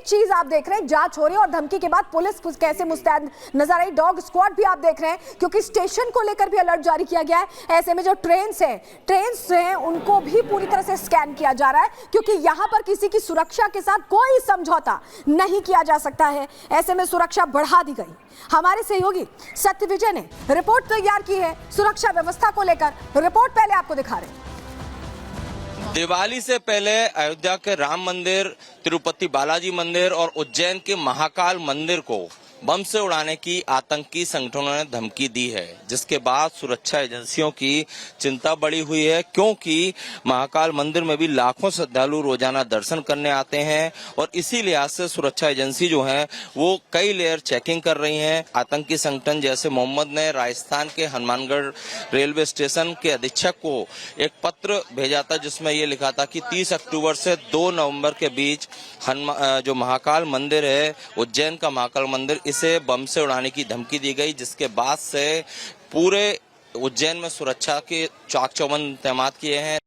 चीज आप देख रहे हैं, जांच हो रही है और धमकी के बाद पुलिस कैसे मुस्तैद नजर आई। डॉग स्क्वाड भी आप देख रहे हैं क्योंकि स्टेशन को लेकर भी अलर्ट जारी किया गया है। ऐसे में जो ट्रेन्स हैं उनको भी पूरी तरह से स्कैन किया जा रहा है क्योंकि यहां पर किसी की सुरक्षा के साथ कोई समझौता नहीं किया जा सकता है। ऐसे में सुरक्षा बढ़ा दी गई। हमारे सहयोगी सत्यविजय ने रिपोर्ट तैयार की है सुरक्षा व्यवस्था को लेकर। रिपोर्ट पहले आपको दिखा रहे हैं। दिवाली से पहले अयोध्या के राम मंदिर, तिरुपति बालाजी मंदिर और उज्जैन के महाकाल मंदिर को बम से उड़ाने की आतंकी संगठनों ने धमकी दी है, जिसके बाद सुरक्षा एजेंसियों की चिंता बढ़ी हुई है क्योंकि महाकाल मंदिर में भी लाखों श्रद्धालु रोजाना दर्शन करने आते हैं और इसी लिहाज से सुरक्षा एजेंसी जो है वो कई लेयर चेकिंग कर रही हैं। आतंकी संगठन जैसे मोहम्मद ने राजस्थान के हनुमानगढ़ रेलवे स्टेशन के अधीक्षक को एक पत्र भेजा था जिसमें ये लिखा था कि 30 अक्टूबर से 2 नवंबर के बीच जो महाकाल मंदिर है, उज्जैन का महाकाल मंदिर, इसे बम से उड़ाने की धमकी दी गई, जिसके बाद से पूरे उज्जैन में सुरक्षा के चाक चौबंद इंतजाम किए हैं।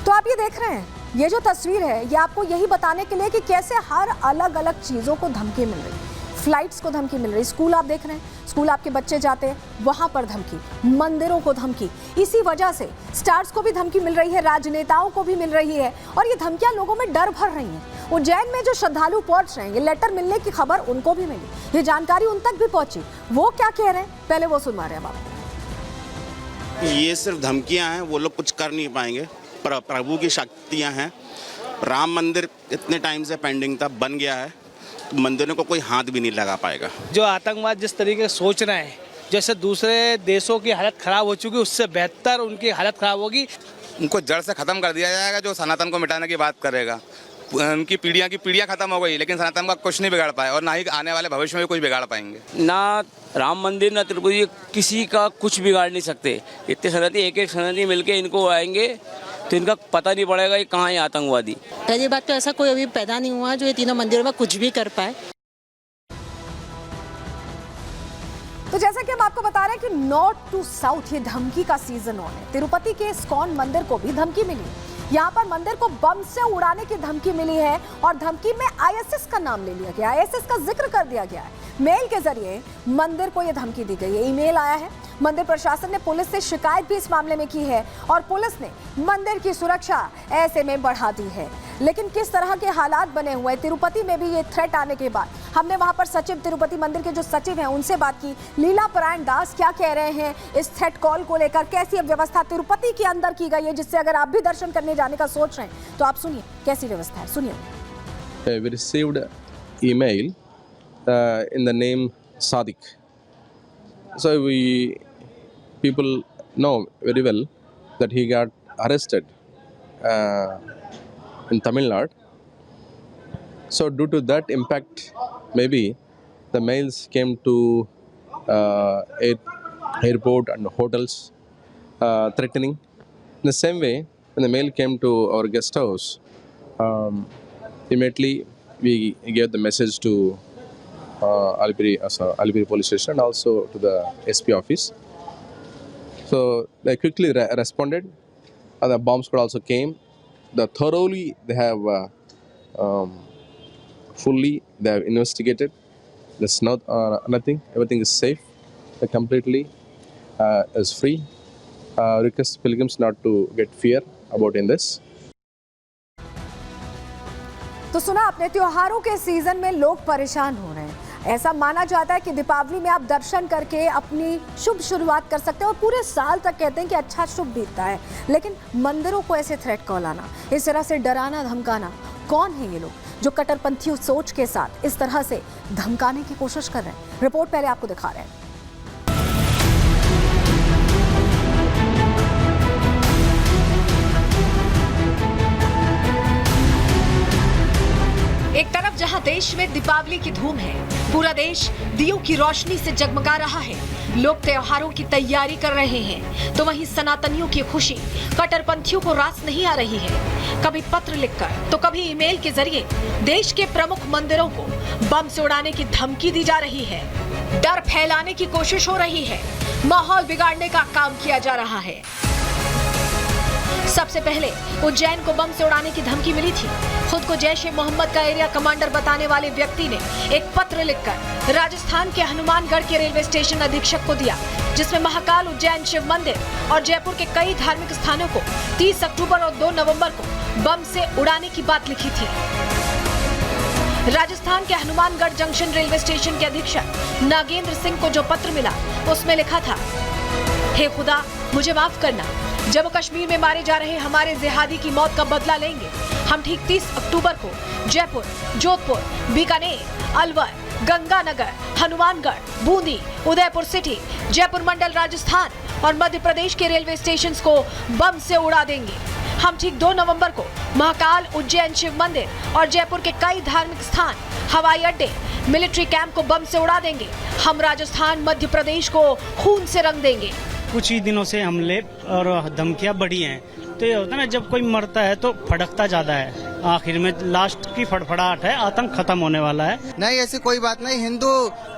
तो आप ये देख रहे हैं, ये जो तस्वीर है ये आपको यही बताने के लिए कि कैसे हर अलग अलग चीजों को धमकी मिल रही है। फ्लाइट्स को धमकी मिल रही, स्कूल आप देख रहे हैं, स्कूल आपके बच्चे जाते हैं वहां पर धमकी, मंदिरों को धमकी। इसी वजह से स्टार्स को भी धमकी मिल रही है, राजनेताओं को भी मिल रही है और ये धमकियां लोगों में डर भर रही हैं। उज्जैन में जो श्रद्धालु पहुंच रहे हैं, ये लेटर मिलने की खबर उनको भी मिली, ये जानकारी उन तक भी पहुंची। वो क्या कह रहे हैं पहले वो सुनवा रहे हैं आप। ये सिर्फ धमकियां हैं, वो लोग कुछ कर नहीं पाएंगे। प्रभु की शक्तियां हैं। राम मंदिर इतने टाइम से पेंडिंग था, बन गया है, तो मंदिरों को कोई हाथ भी नहीं लगा पाएगा। जो आतंकवाद जिस तरीके से सोच रहे हैं, जैसे दूसरे देशों की हालत खराब हो चुकी, उससे बेहतर उनकी हालत खराब होगी। उनको जड़ से खत्म कर दिया जाएगा। जो सनातन को मिटाने की बात करेगा, उनकी पीढ़ियां खत्म हो गई, लेकिन सनातन का कुछ नहीं बिगाड़ पाए और ना ही आने वाले भविष्य में कुछ बिगाड़ पाएंगे। ना राम मंदिर ना तिरुपति, किसी का कुछ बिगाड़ नहीं सकते। इतने सनातनी एक सनातनी मिलके इनको आएंगे तो इनका पता नहीं पड़ेगा कि कहाँ है आतंकवादी। पहली बात तो ऐसा कोई अभी पैदा नहीं हुआ जो ये तीनों मंदिरों में कुछ भी कर पाए। तो जैसा कि हम आपको बता रहे हैं कि नॉर्थ टू साउथ ये धमकी का सीजन ऑन है। तिरुपति के इस्कॉन मंदिर को भी धमकी मिली, यहाँ पर मंदिर को बम से उड़ाने की धमकी मिली है और धमकी में आईएसएस का नाम ले लिया गया, आईएसएस का जिक्र कर दिया गया है। मेल के जरिए मंदिर को यह धमकी दी गई है, ईमेल आया है। मंदिर प्रशासन ने पुलिस से शिकायत भी इस मामले में की है और पुलिस ने मंदिर की सुरक्षा ऐसे में बढ़ा दी है। लेकिन किस तरह के हालात बने हुए हैं तिरुपति में भी ये थ्रेट आने के बाद, हमने वहां पर सचिव तिरुपति मंदिर के जो सचिव हैं उनसे बात की। लीला परायण दास क्या कह रहे हैं इस थ्रेट कॉल को लेकर, कैसी व्यवस्था तिरुपति के अंदर की गई है जिससे अगर आप भी दर्शन करने जाने का सोच रहे हैं तो आप सुनिए कैसी व्यवस्था है, सुनिए। We received email in the name Sadiq. So people know very well that he got arrested in Tamil Nadu. So due to that impact, maybe the mails came to airport and hotels threatening. In the same way, when the mail came to our guest house, immediately we gave the message to Alipuri police station and also to the SP office. So they quickly responded, and the bomb squad also came. Thoroughly they have fully they have investigated. There's nothing. Everything is safe. They completely is free. Request pilgrims not to get fear about in this. तो सुना आपने, त्योहारों के season में लोग परेशान हो रहे हैं। ऐसा माना जाता है कि दीपावली में आप दर्शन करके अपनी शुभ शुरुआत कर सकते हैं और पूरे साल तक कहते हैं कि अच्छा शुभ बीतता है। लेकिन मंदिरों को ऐसे थ्रेट कॉल आना, इस तरह से डराना धमकाना, कौन है ये लोग जो कट्टरपंथी सोच के साथ इस तरह से धमकाने की कोशिश कर रहे हैं? रिपोर्ट पहले आपको दिखा रहे हैं। एक तरफ जहां देश में दीपावली की धूम है, पूरा देश दियों की रोशनी से जगमगा रहा है, लोग त्योहारों की तैयारी कर रहे हैं, तो वहीं सनातनियों की खुशी कट्टरपंथियों को रास नहीं आ रही है। कभी पत्र लिखकर तो कभी ईमेल के जरिए देश के प्रमुख मंदिरों को बम से उड़ाने की धमकी दी जा रही है, डर फैलाने की कोशिश हो रही है, माहौल बिगाड़ने का काम किया जा रहा है। सबसे पहले उज्जैन को बम से उड़ाने की धमकी मिली थी। खुद को जैश-ए-मोहम्मद का एरिया कमांडर बताने वाले व्यक्ति ने एक पत्र लिखकर राजस्थान के हनुमानगढ़ के रेलवे स्टेशन अधीक्षक को दिया, जिसमें महाकाल उज्जैन शिव मंदिर और जयपुर के कई धार्मिक स्थानों को 30 अक्टूबर और 2 नवंबर को बम से उड़ाने की बात लिखी थी। राजस्थान के हनुमानगढ़ जंक्शन रेलवे स्टेशन के अधीक्षक नागेंद्र सिंह को जो पत्र मिला, उसमें लिखा था, हे खुदा मुझे माफ करना, जम्मू कश्मीर में मारे जा रहे हमारे जिहादी की मौत का बदला लेंगे। हम ठीक 30 अक्टूबर को जयपुर, जोधपुर, बीकानेर, अलवर, गंगानगर, हनुमानगढ़, बूंदी, उदयपुर सिटी, जयपुर मंडल राजस्थान और मध्य प्रदेश के रेलवे स्टेशन को बम से उड़ा देंगे। हम ठीक 2 नवंबर को महाकाल उज्जैन शिव मंदिर और जयपुर के कई धार्मिक स्थान, हवाई अड्डे, मिलिट्री कैंप को बम से उड़ा देंगे। हम राजस्थान, मध्य प्रदेश को खून से रंग देंगे। कुछ ही दिनों से हमले और धमकियां बढ़ी हैं, तो ये होता है ना, जब कोई मरता है तो फड़कता ज्यादा है, आखिर में लास्ट की फड़फड़ाहट है, आतंक खत्म होने वाला है। नहीं, ऐसी कोई बात नहीं।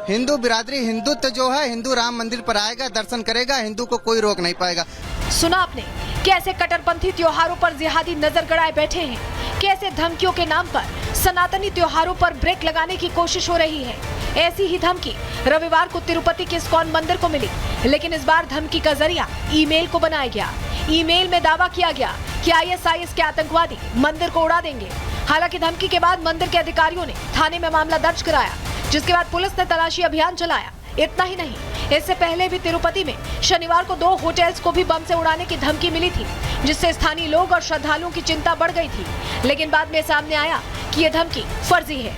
हिंदू बिरादरी, हिंदुत्व जो है, हिंदू राम मंदिर पर आएगा, दर्शन करेगा, हिंदू को कोई रोक नहीं पाएगा। सुना आपने कैसे कट्टरपंथी त्योहारों पर जिहादी नजर गड़ाए बैठे हैं, कैसे धमकियों के नाम पर सनातनी त्योहारों पर ब्रेक लगाने की कोशिश हो रही है। ऐसी ही धमकी रविवार को तिरुपति के इस्कॉन मंदिर को मिली, लेकिन इस बार धमकी का जरिया ईमेल को बनाया गया। ईमेल में दावा किया गया कि ISIS के आतंकवादी मंदिर को उड़ा देंगे। हालांकि धमकी के बाद मंदिर के अधिकारियों ने थाने में मामला दर्ज कराया, जिसके बाद पुलिस ने तलाशी अभियान चलाया। इतना ही नहीं, इससे पहले भी तिरुपति में शनिवार को 2 होटल्स को भी बम से उड़ाने की धमकी मिली थी, जिससे स्थानीय लोग और श्रद्धालुओं की चिंता बढ़ गई थी। लेकिन बाद में सामने आया कि ये धमकी फर्जी है।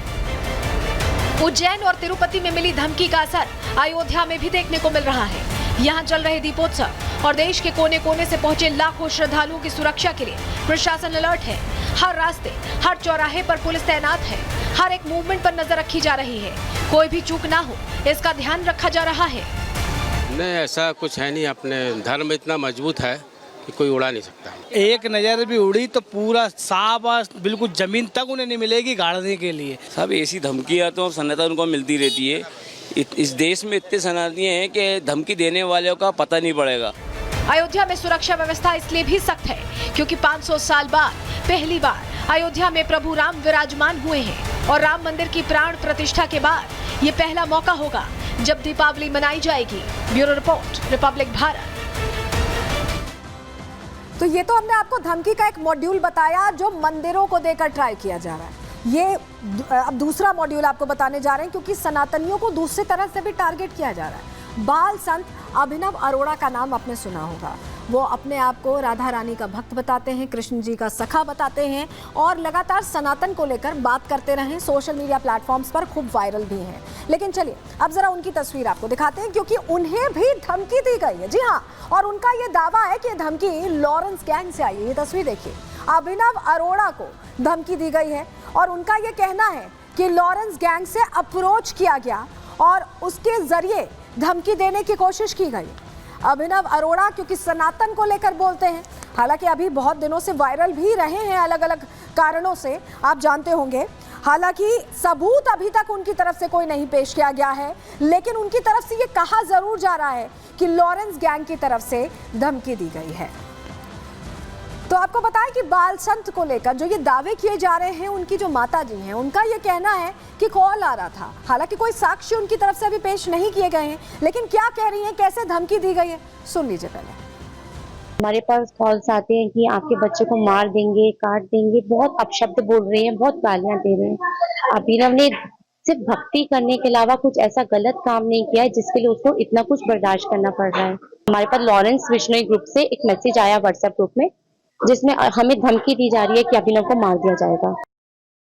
उज्जैन और तिरुपति में मिली धमकी का असर अयोध्या में भी देखने को मिल रहा है। यहाँ चल रहे दीपोत्सव और देश के कोने कोने से पहुंचे लाखों श्रद्धालुओं की सुरक्षा के लिए प्रशासन अलर्ट है। हर रास्ते, हर चौराहे पर पुलिस तैनात है। हर एक मूवमेंट पर नजर रखी जा रही है, कोई भी चूक ना हो इसका ध्यान रखा जा रहा है। नहीं, ऐसा कुछ है नहीं, अपने धर्म इतना मजबूत है कि कोई उड़ा नहीं सकता। एक नजर भी उड़ी तो पूरा साफ बिल्कुल जमीन तक उन्हें नहीं मिलेगी गाड़ने के लिए। सब ऐसी धमकियाँ तो सनातन को मिलती रहती है। इस देश में इतने सनातनी हैं कि धमकी देने वालों का पता नहीं पड़ेगा। अयोध्या में सुरक्षा व्यवस्था इसलिए भी सख्त है क्योंकि 500 साल बाद पहली बार अयोध्या में प्रभु राम विराजमान हुए हैं और राम मंदिर की प्राण प्रतिष्ठा के बाद ये पहला मौका होगा जब दीपावली मनाई जाएगी। Bureau report, Republic Bharat. तो ये तो हमने आपको धमकी का एक मॉड्यूल बताया जो मंदिरों को देकर ट्राई किया जा रहा है। ये अब दूसरा मॉड्यूल आपको बताने जा रहे हैं क्योंकि सनातनियों को दूसरी तरह से भी टारगेट किया जा रहा है। बाल संत अभिनव अरोड़ा का नाम आपने सुना होगा। वो अपने आप को राधा रानी का भक्त बताते हैं, कृष्ण जी का सखा बताते हैं और लगातार सनातन को लेकर बात करते रहे। सोशल मीडिया प्लेटफॉर्म्स पर खूब वायरल भी हैं। लेकिन चलिए अब जरा उनकी तस्वीर आपको दिखाते हैं क्योंकि उन्हें भी धमकी दी गई है। जी हाँ, और उनका ये दावा है कि ये धमकी लॉरेंस गैंग से आई है। ये तस्वीर देखिए, अभिनव अरोड़ा को धमकी दी गई है और उनका ये कहना है कि लॉरेंस गैंग से अप्रोच किया गया और उसके जरिए धमकी देने की कोशिश की गई। अभिनव अरोड़ा क्योंकि सनातन को लेकर बोलते हैं, हालांकि अभी बहुत दिनों से वायरल भी रहे हैं अलग अलग कारणों से, आप जानते होंगे। हालांकि सबूत अभी तक उनकी तरफ से कोई नहीं पेश किया गया है, लेकिन उनकी तरफ से ये कहा जरूर जा रहा है कि लॉरेंस गैंग की तरफ से धमकी दी गई है। तो आपको बताएं कि बाल संत को लेकर जो ये दावे किए जा रहे हैं, उनकी जो माता जी हैं, उनका ये कहना है कि कॉल आ रहा था। हालांकि कोई साक्ष्य उनकी तरफ से अभी पेश नहीं किए गए हैं, लेकिन क्या कह रही हैं, कैसे धमकी दी गई है, सुन लीजिए पहले। हमारे पास कॉल्स आते हैं कि आपके बच्चे को मार देंगे, काट देंगे, बहुत अपशब्द बोल रहे हैं, बहुत गालियां दे रहे हैं। अभिनव ने सिर्फ भक्ति करने के अलावा कुछ ऐसा गलत काम नहीं किया है जिसके लिए उसको इतना कुछ बर्दाश्त करना पड़ रहा है। हमारे पास लॉरेंस विश्नोई ग्रुप से एक मैसेज आया व्हाट्सएप ग्रुप में, जिसमें हमें धमकी दी जा रही है कि अभिनव को मार दिया जाएगा।